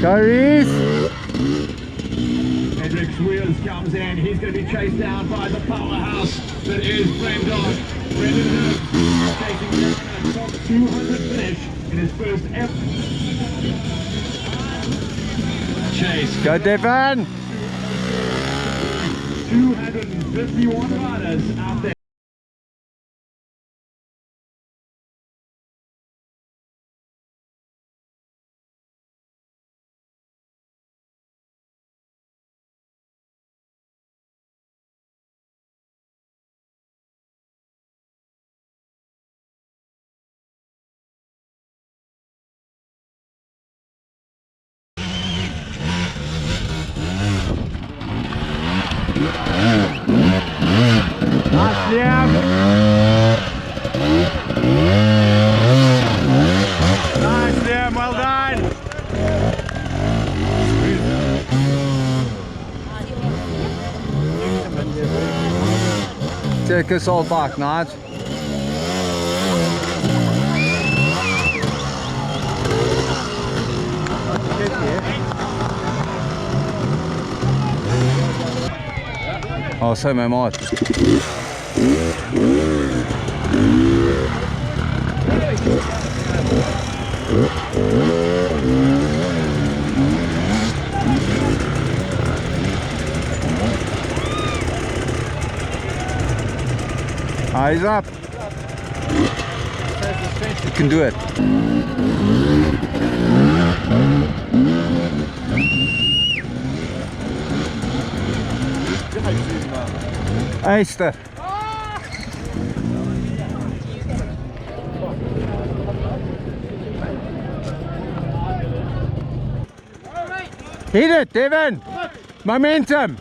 Go Reese. Hendricks Wheels comes in. He's going to be chased down by the powerhouse that is Brendan. Brendan chasing down a top 200 finish in his first ever chase. Go Devon. 251 riders out there. Nice, Liam. Nice, Liam. Well done. Take us all back, Nige. Oh, so my mod. Eyes up. You can do it. Eiste. Hit it, Devon. Momentum.